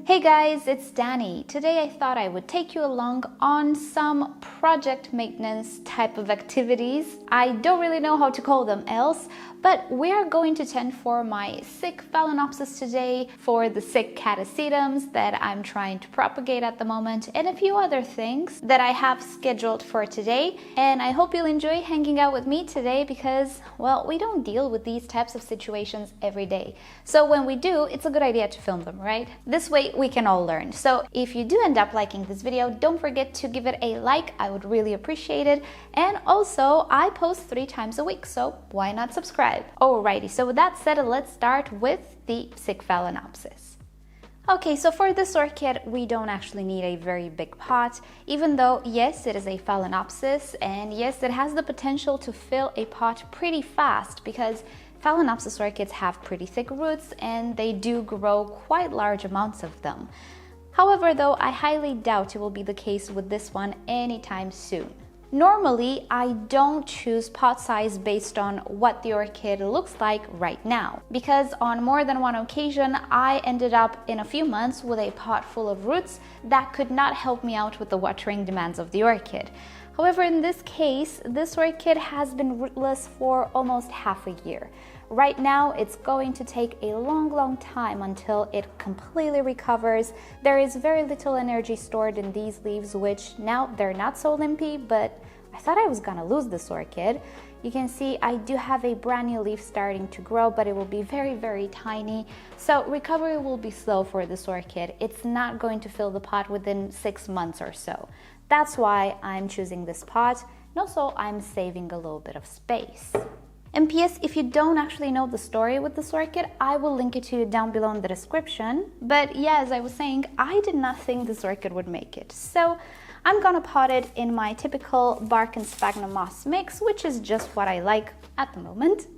Hey guys, it's Danny. Today I thought I would take you along on some project maintenance type of activities. I don't really know how to call them else, but we are going to tend for my sick Phalaenopsis today, for the sick Catasetums that I'm trying to propagate at the moment, and a few other things that I have scheduled for today. And I hope you'll enjoy hanging out with me today because, well, we don't deal with these types of situations every day. So when we do, it's a good idea to film them, right? This way we can all learn. So if you do end up liking this video, don't forget to give it a like. I would really appreciate it. And also, I post 3 times a week, so why not subscribe? Alrighty, so with that said, let's start with the sick Phalaenopsis. Okay, so for this orchid, we don't actually need a very big pot, even though, yes, it is a Phalaenopsis, and yes, it has the potential to fill a pot pretty fast because Phalaenopsis orchids have pretty thick roots and they do grow quite large amounts of them. However, though, I highly doubt it will be the case with this one anytime soon. Normally, I don't choose pot size based on what the orchid looks like right now, because on more than one occasion, I ended up in a few months with a pot full of roots that could not help me out with the watering demands of the orchid. However, in this case, this orchid has been rootless for almost half a year. Right now, it's going to take a long time until it completely recovers. There is very little energy stored in these leaves, which now they're not so limpy, but I thought I was gonna lose this orchid. You can see I do have a brand new leaf starting to grow, but it will be very tiny. So recovery will be slow for this orchid. It's not going to fill the pot within 6 months or so. That's why I'm choosing this pot, and also I'm saving a little bit of space. And P.S. if you don't actually know the story with this orchid, I will link it to you down below in the description. But yeah, as I was saying, I did not think this orchid would make it. So I'm gonna pot it in my typical bark and sphagnum moss mix, which is just what I like at the moment.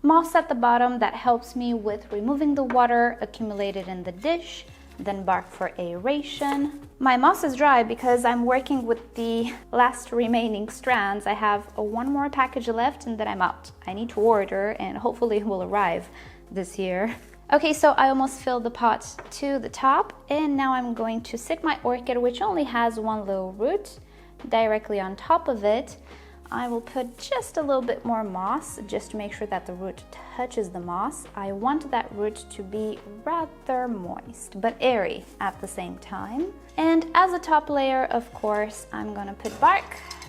Moss at the bottom that helps me with removing the water accumulated in the dish, then bark for aeration. My moss is dry because I'm working with the last remaining strands. I have one more package left and then I'm out. I need to order and hopefully it will arrive this year. Okay, so I almost filled the pot to the top and now I'm going to sit my orchid, which only has one little root, directly on top of it. I will put just a little bit more moss just to make sure that the root touches the moss. I want that root to be rather moist but airy at the same time. And as a top layer, of course, I'm gonna put bark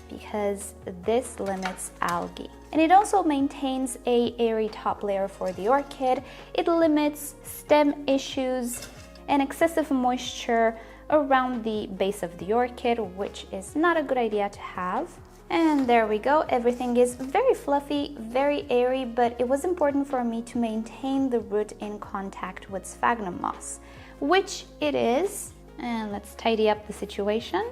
because this limits algae. And it also maintains a airy top layer for the orchid. It limits stem issues and excessive moisture around the base of the orchid, which is not a good idea to have. And there we go, everything is very fluffy, very airy, but it was important for me to maintain the root in contact with sphagnum moss, which it is. And let's tidy up the situation.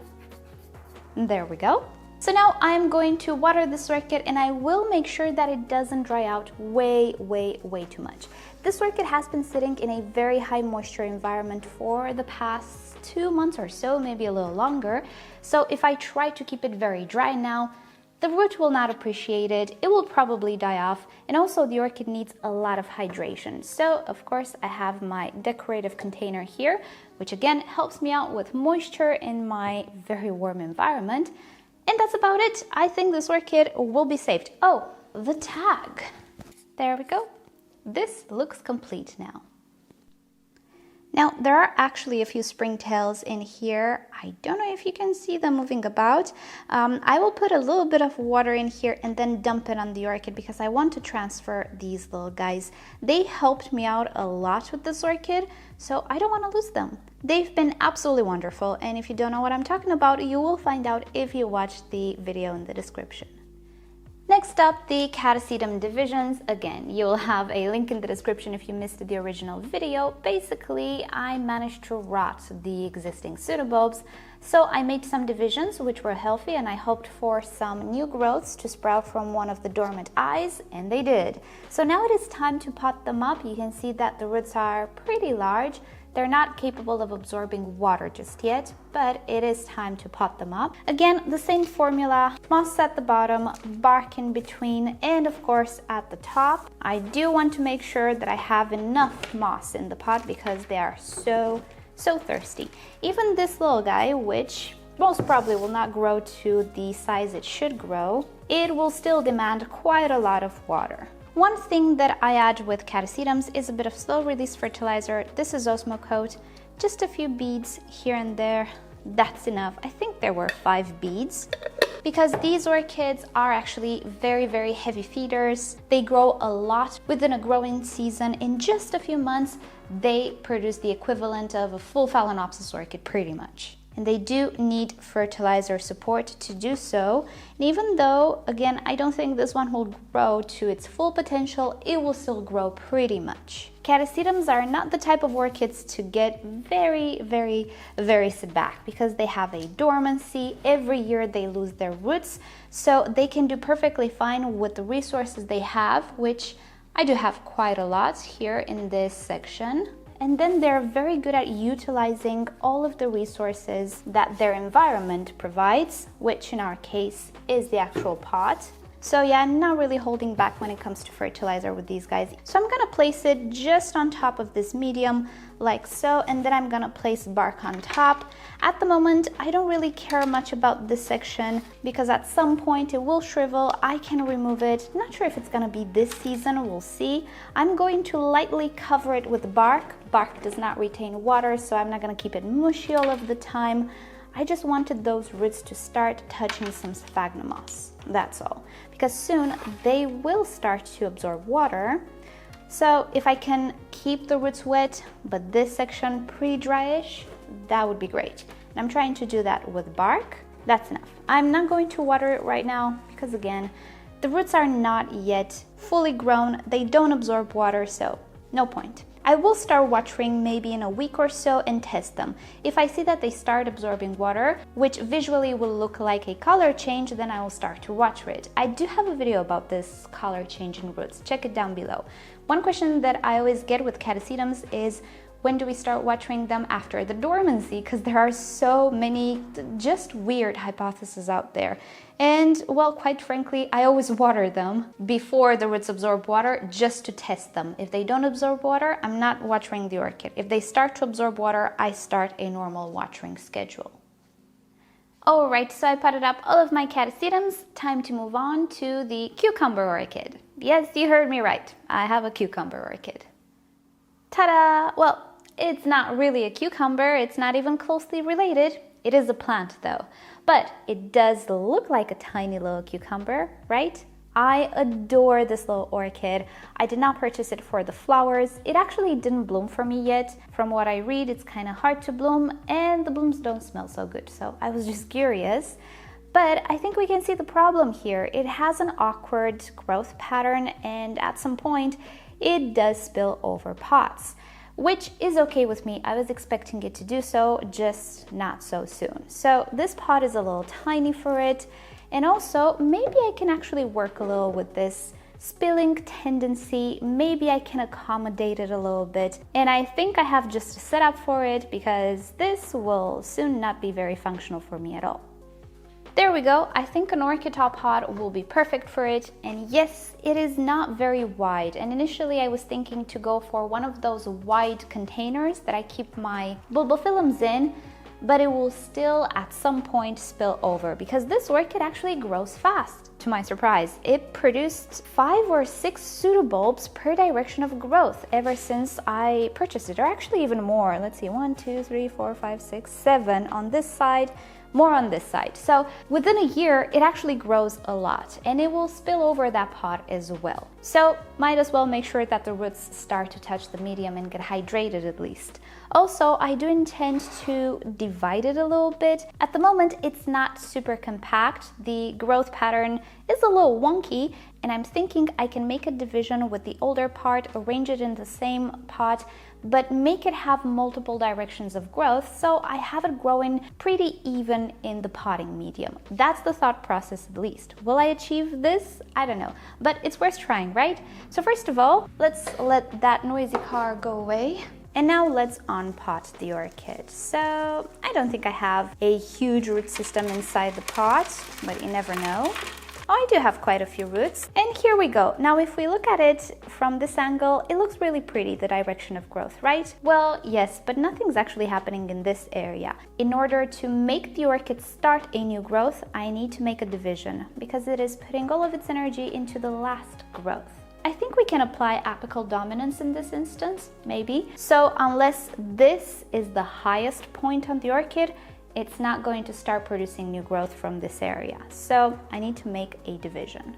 There we go. So now I'm going to water this orchid and I will make sure that it doesn't dry out way too much. This orchid has been sitting in a very high moisture environment for the past 2 months or so, maybe a little longer. So if I try to keep it very dry now, the root will not appreciate it. It will probably die off. And also the orchid needs a lot of hydration. So of course I have my decorative container here, which again helps me out with moisture in my very warm environment. And that's about it. I think this orchid will be saved. Oh, the tag. There we go. This looks complete now. Now, there are actually a few springtails in here. I don't know if you can see them moving about. I will put a little bit of water in here and then dump it on the orchid because I want to transfer these little guys. They helped me out a lot with this orchid, so I don't want to lose them. They've been absolutely wonderful, and if you don't know what I'm talking about, you will find out if you watch the video in the description. Next up, the Catasetum divisions. Again, you will have a link in the description if you missed the original video. Basically, I managed to rot the existing pseudobulbs, so I made some divisions which were healthy and I hoped for some new growths to sprout from one of the dormant eyes, and they did. So now it is time to pot them up. You can see that the roots are pretty large. They're not capable of absorbing water just yet, but it is time to pot them up. Again, the same formula, moss at the bottom, bark in between, and of course at the top. I do want to make sure that I have enough moss in the pot because they are so so thirsty. Even this little guy, which most probably will not grow to the size it should grow, it will still demand quite a lot of water. One thing that I add with Catasetums is a bit of slow release fertilizer. This is Osmocoat, just a few beads here and there. That's enough. I think there were 5 beads, because these orchids are actually very, very heavy feeders. They grow a lot within a growing season. In just a few months, they produce the equivalent of a full Phalaenopsis orchid pretty much. And they do need fertilizer support to do so. And even though, again, I don't think this one will grow to its full potential, it will still grow pretty much. Catasetums are not the type of orchids to get very, very set back, because they have a dormancy. Every year they lose their roots, so they can do perfectly fine with the resources they have, which I do have quite a lot here in this section. And then they're very good at utilizing all of the resources that their environment provides, which in our case is the actual pot. So yeah, I'm not really holding back when it comes to fertilizer with these guys. So I'm gonna place it just on top of this medium, like so, and then I'm gonna place bark on top. At the moment, I don't really care much about this section, because at some point it will shrivel. I can remove it. Not sure if it's gonna be this season, we'll see. I'm going to lightly cover it with bark. Bark does not retain water, so I'm not gonna keep it mushy all of the time. I just wanted those roots to start touching some sphagnum moss, that's all. Because soon they will start to absorb water. So if I can keep the roots wet, but this section pretty dryish, that would be great. And I'm trying to do that with bark. That's enough. I'm not going to water it right now, because again, the roots are not yet fully grown. They don't absorb water, so no point. I will start watering maybe in a week or so and test them. If I see that they start absorbing water, which visually will look like a color change, then I will start to water it. I do have a video about this color change in roots. Check it down below. One question that I always get with Catasetums is, when do we start watering them after the dormancy? Because there are so many just weird hypotheses out there. And well, quite frankly, I always water them before the roots absorb water, just to test them. If they don't absorb water, I'm not watering the orchid. If they start to absorb water, I start a normal watering schedule. Alright, so I potted up all of my Catasetums. Time to move on to the cucumber orchid. Yes, you heard me right. I have a cucumber orchid. Ta-da! Well, it's not really a cucumber, it's not even closely related. It is a plant though, but it does look like a tiny little cucumber, right? I adore this little orchid. I did not purchase it for the flowers. It actually didn't bloom for me yet. From what I read, it's kind of hard to bloom, and the blooms don't smell so good, so I was just curious. But I think we can see the problem here. It has an awkward growth pattern, and at some point, it does spill over pots, which is okay with me. I was expecting it to do so, just not so soon. So this pot is a little tiny for it. And also, maybe I can actually work a little with this spilling tendency. Maybe I can accommodate it a little bit. And I think I have just a setup for it, because this will soon not be very functional for me at all. There we go. I think an orchid top pot will be perfect for it. And yes, it is not very wide. And initially I was thinking to go for one of those wide containers that I keep my bulbophyllums in, but it will still at some point spill over, because this orchid actually grows fast. To my surprise, it produced 5 or 6 pseudobulbs per direction of growth ever since I purchased it, or actually even more. Let's see, 1, 2, 3, 4, 5, 6, 7 on this side, more on this side. So within a year, it actually grows a lot, and it will spill over that pot as well. So might as well make sure that the roots start to touch the medium and get hydrated at least. Also, I do intend to divide it a little bit. At the moment, it's not super compact. The growth pattern is a little wonky, and I'm thinking I can make a division with the older part, arrange it in the same pot, but make it have multiple directions of growth, so I have it growing pretty even in the potting medium. That's the thought process, at least. Will I achieve this? I don't know, but it's worth trying, right? So first of all, let's let that noisy car go away. And now let's unpot the orchid. So I don't think I have a huge root system inside the pot, but you never know. Oh, I do have quite a few roots. And here we go. Now, if we look at it from this angle, it looks really pretty, the direction of growth, right? Well, yes, but nothing's actually happening in this area. In order to make the orchid start a new growth, I need to make a division because it is putting all of its energy into the last growth. I think we can apply apical dominance in this instance, maybe. So unless this is the highest point on the orchid, it's not going to start producing new growth from this area. So I need to make a division.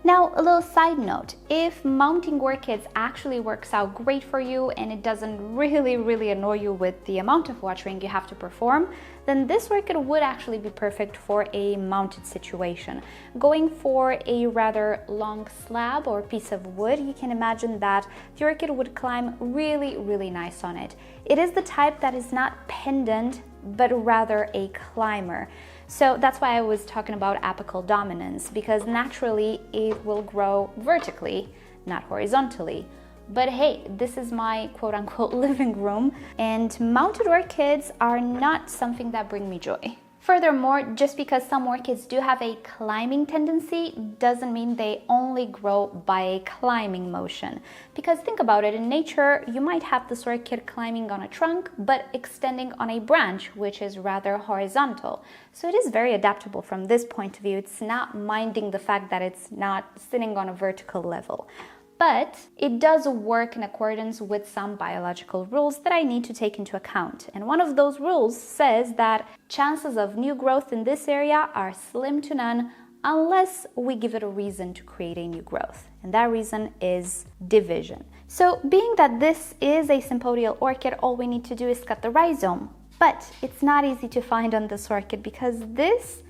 Now, a little side note, if mounting orchids actually works out great for you and it doesn't really annoy you with the amount of watering you have to perform, then this orchid would actually be perfect for a mounted situation. Going for a rather long slab or piece of wood, you can imagine that the orchid would climb really nice on it. It is the type that is not pendant, but rather a climber. So that's why I was talking about apical dominance, because naturally it will grow vertically, not horizontally. But hey, this is my quote-unquote living room, and mounted orchids are not something that bring me joy. Furthermore, just because some orchids do have a climbing tendency doesn't mean they only grow by a climbing motion. Because think about it, in nature, you might have this orchid climbing on a trunk, but extending on a branch, which is rather horizontal. So it is very adaptable from this point of view. It's not minding the fact that it's not sitting on a vertical level. But it does work in accordance with some biological rules that I need to take into account. And one of those rules says that chances of new growth in this area are slim to none unless we give it a reason to create a new growth. And that reason is division. So being that this is a sympodial orchid, all we need to do is cut the rhizome. But it's not easy to find on this orchid because this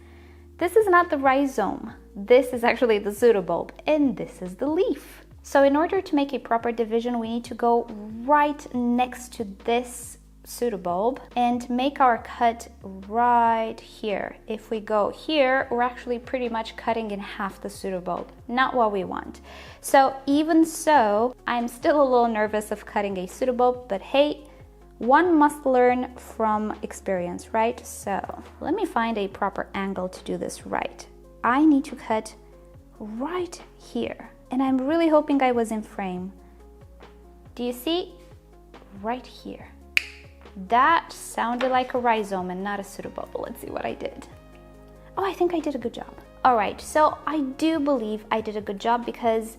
is not the rhizome. This is actually the pseudobulb, and this is the leaf. So in order to make a proper division, we need to go right next to this pseudobulb and make our cut right here. If we go here, we're actually pretty much cutting in half the pseudobulb, not what we want. So even so, I'm still a little nervous of cutting a pseudobulb, but hey, one must learn from experience, right? So let me find a proper angle to do this right. I need to cut right here. And I'm really hoping I was in frame. Do you see? Right here. That sounded like a rhizome and not a pseudobulb. Let's see what I did. Oh, I think I did a good job. All right, so I do believe I did a good job because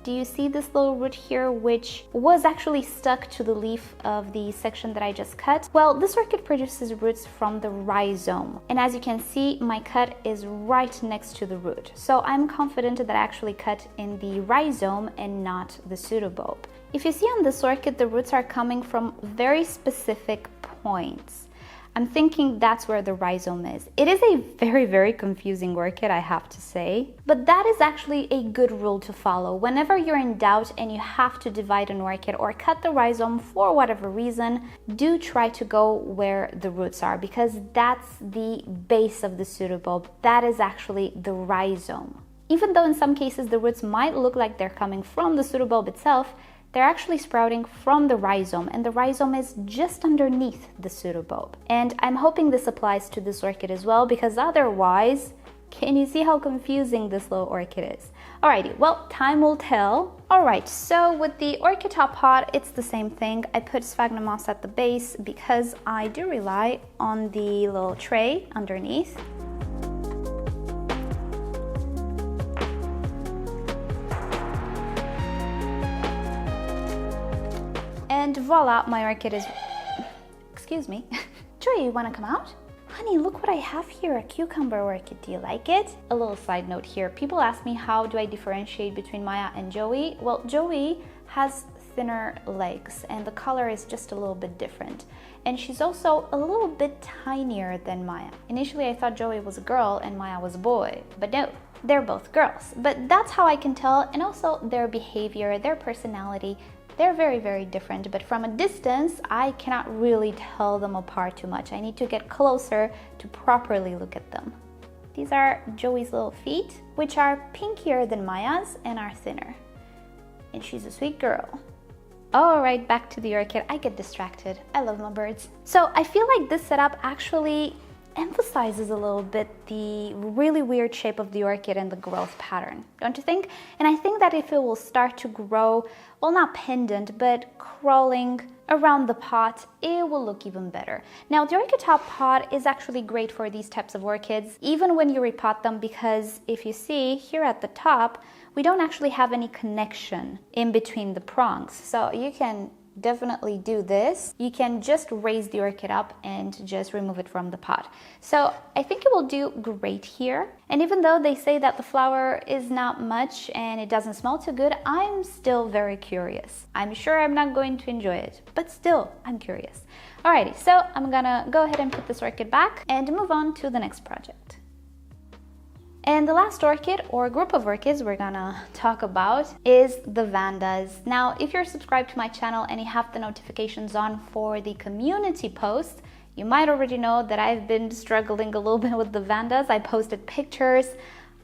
do you see this little root here, which was actually stuck to the leaf of the section that I just cut? Well, this orchid produces roots from the rhizome. And as you can see, my cut is right next to the root. So I'm confident that I actually cut in the rhizome and not the pseudobulb. If you see on this orchid, the roots are coming from very specific points. I'm thinking that's where the rhizome is. It is a very confusing orchid, I have to say. But that is actually a good rule to follow. Whenever you're in doubt and you have to divide an orchid or cut the rhizome for whatever reason, do try to go where the roots are because that's the base of the pseudobulb. That is actually the rhizome. Even though in some cases the roots might look like they're coming from the pseudobulb itself, they're actually sprouting from the rhizome, and the rhizome is just underneath the pseudobulb. And I'm hoping this applies to this orchid as well, because otherwise, can you see how confusing this little orchid is? Alrighty, well, time will tell. Alright, so with the orchid top pot, it's the same thing. I put sphagnum moss at the base because I do rely on the little tray underneath. And voila, my orchid is, excuse me. Joy, you wanna come out? Honey, look what I have here, a cucumber orchid, do you like it? A little side note here, people ask me how do I differentiate between Maya and Joey? Well, Joey has thinner legs and the color is just a little bit different. And she's also a little bit tinier than Maya. Initially I thought Joey was a girl and Maya was a boy, but no, they're both girls. But that's how I can tell, and also their behavior, their personality, they're very different, but from a distance, I cannot really tell them apart too much. I need to get closer to properly look at them. These are Joey's little feet, which are pinkier than Maya's and are thinner. And she's a sweet girl. All right, back to the orchid. I get distracted. I love my birds. So I feel like this setup actually emphasizes a little bit the really weird shape of the orchid and the growth pattern, don't you think? And I think that if it will start to grow, well, not pendant, but crawling around the pot, it will look even better. Now, the orchid top pot is actually great for these types of orchids, even when you repot them, because if you see here at the top, we don't actually have any connection in between the prongs. So you can definitely do this. You can just raise the orchid up and just remove it from the pot. So I think it will do great here. And even though they say that the flower is not much and it doesn't smell too good, I'm still very curious. I'm sure I'm not going to enjoy it, but still, I'm curious. Alrighty, so I'm gonna go ahead and put this orchid back and move on to the next project. And the last orchid or group of orchids we're gonna talk about is the Vandas. Now, if you're subscribed to my channel and you have the notifications on for the community posts, you might already know that I've been struggling a little bit with the Vandas. I posted pictures.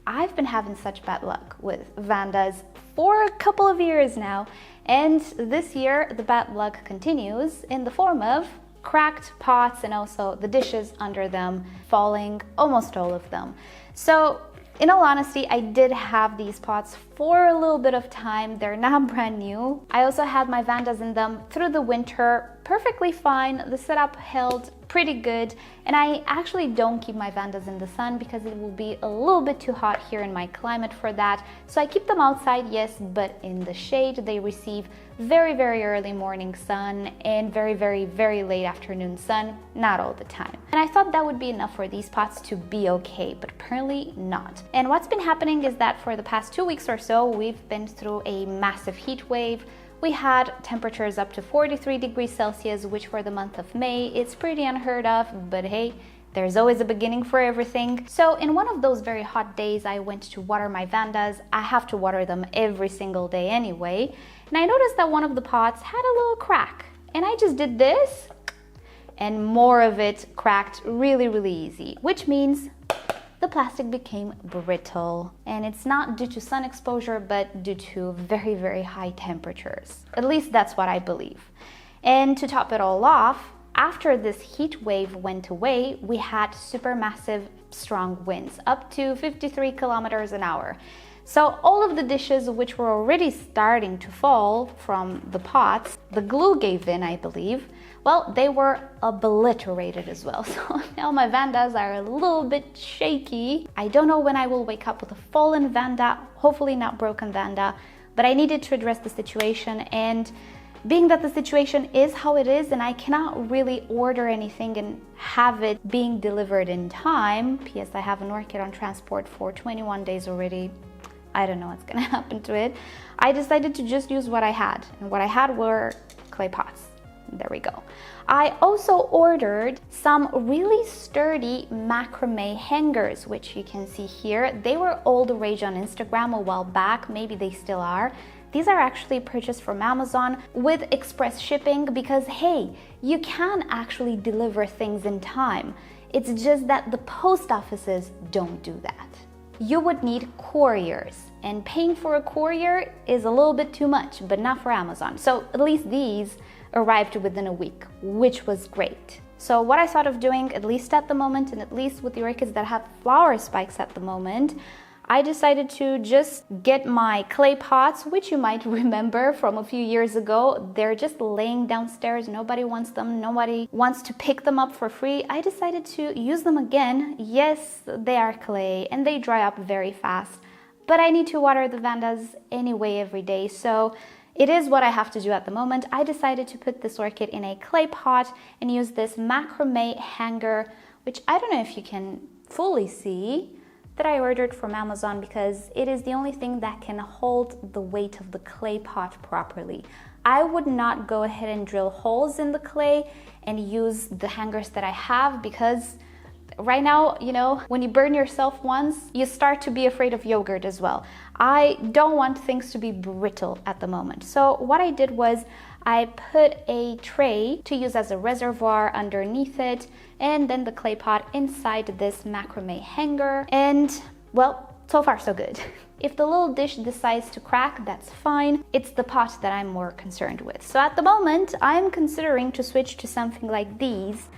I've been having such bad luck with Vandas for a couple of years now. And this year, the bad luck continues in the form of cracked pots and also the dishes under them falling, almost all of them. So in all honesty, I did have these pots for a little bit of time. They're not brand new. I also had my Vandas in them through the winter, perfectly fine. The setup held pretty good, and I actually don't keep my Vandas in the sun because it will be a little bit too hot here in my climate for that. So I keep them outside, yes, but in the shade. They receive very, very early morning sun and very, very, very late afternoon sun, not all the time. And I thought that would be enough for these pots to be okay, but apparently not. And what's been happening is that for the past 2 weeks or so, we've been through a massive heat wave. We had temperatures up to 43 degrees Celsius, which for the month of May, it's pretty unheard of, but hey, there's always a beginning for everything. So in one of those very hot days, I went to water my Vandas. I have to water them every single day anyway. And I noticed that one of the pots had a little crack. And I just did this, and more of it cracked really, really easy, which means the plastic became brittle. And it's not due to sun exposure, but due to very, very high temperatures. At least that's what I believe. And to top it all off, after this heat wave went away, we had supermassive strong winds, up to 53 kilometers an hour. So all of the dishes which were already starting to fall from the pots, the glue gave in, I believe, well, they were obliterated as well. So now my Vandas are a little bit shaky. I don't know when I will wake up with a fallen Vanda, hopefully not broken Vanda, but I needed to address the situation. And being that the situation is how it is and I cannot really order anything and have it being delivered in time, P.S. I have an orchid on transport for 21 days already, I don't know what's gonna happen to it, I decided to just use what I had. And what I had were clay pots. There we go. I also ordered some really sturdy macrame hangers, which you can see here. They were all the rage on Instagram a while back, maybe they still are. These are actually purchased from Amazon with express shipping because, hey, you can actually deliver things in time. It's just that the post offices don't do that. You would need couriers, and paying for a courier is a little bit too much, but not for Amazon. So at least these arrived within a week, which was great. So what I thought of doing, at least at the moment, and at least with the orchids that have flower spikes at the moment, I decided to just get my clay pots, which you might remember from a few years ago. They're just laying downstairs. Nobody wants them. Nobody wants to pick them up for free. I decided to use them again. Yes, they are clay and they dry up very fast, but I need to water the Vandas anyway every day. So it is what I have to do at the moment. I decided to put this orchid in a clay pot and use this macrame hanger, which I don't know if you can fully see, that I ordered from Amazon because it is the only thing that can hold the weight of the clay pot properly. I would not go ahead and drill holes in the clay and use the hangers that I have because right now, you know, when you burn yourself once, you start to be afraid of yogurt as well. I don't want things to be brittle at the moment. So what I did was I put a tray to use as a reservoir underneath it, and then the clay pot inside this macrame hanger. And well, so far so good. If the little dish decides to crack, that's fine. It's the pot that I'm more concerned with. So at the moment, I'm considering to switch to something like these,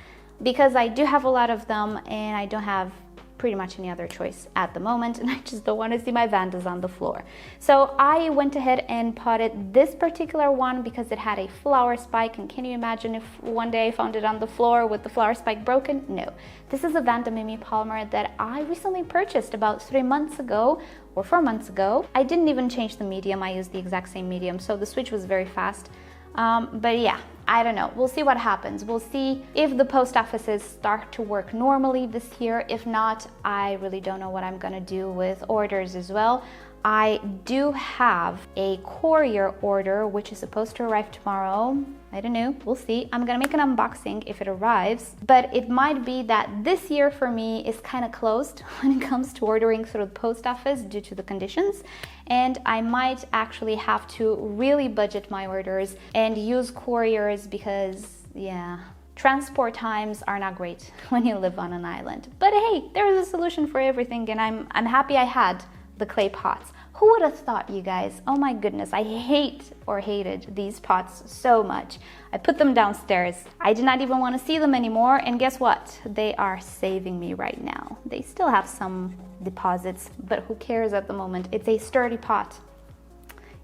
because I do have a lot of them and I don't have pretty much any other choice at the moment, and I just don't want to see my Vandas on the floor. So I went ahead and potted this particular one because it had a flower spike, and can you imagine if one day I found it on the floor with the flower spike broken? No. This is a Vanda Mimi Polymer that I recently purchased about 3 months ago or 4 months ago. I didn't even change the medium, I used the exact same medium, so the switch was very fast. But yeah, I don't know. We'll see what happens. We'll see if the post offices start to work normally this year. If not, I really don't know what I'm gonna do with orders as well. I do have a courier order which is supposed to arrive tomorrow. I don't know, we'll see. I'm gonna make an unboxing if it arrives, but it might be that this year for me is kind of closed when it comes to ordering through the post office due to the conditions, and I might actually have to really budget my orders and use couriers because, yeah, transport times are not great when you live on an island. But hey, there is a solution for everything, and I'm happy I had the clay pots. Who would have thought, you guys? Oh my goodness, I hated these pots so much. I put them downstairs. I did not even want to see them anymore, and guess what? They are saving me right now. They still have some deposits, but who cares at the moment? It's a sturdy pot.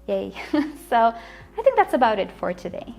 Yay. So I think that's about it for today.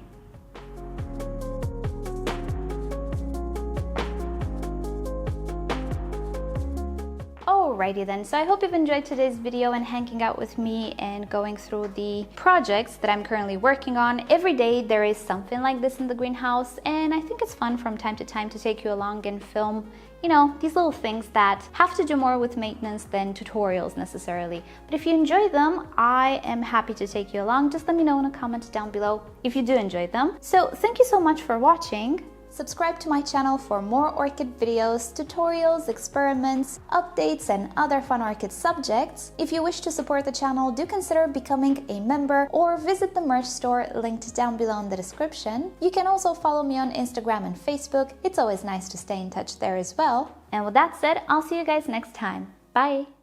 Alrighty then, so I hope you've enjoyed today's video and hanging out with me and going through the projects that I'm currently working on. Every day there is something like this in the greenhouse, and I think it's fun from time to time to take you along and film, you know, these little things that have to do more with maintenance than tutorials necessarily. But if you enjoy them, I am happy to take you along. Just let me know in a comment down below if you do enjoy them. So thank you so much for watching. Subscribe to my channel for more orchid videos, tutorials, experiments, updates, and other fun orchid subjects. If you wish to support the channel, do consider becoming a member or visit the merch store linked down below in the description. You can also follow me on Instagram and Facebook. It's always nice to stay in touch there as well. And with that said, I'll see you guys next time. Bye!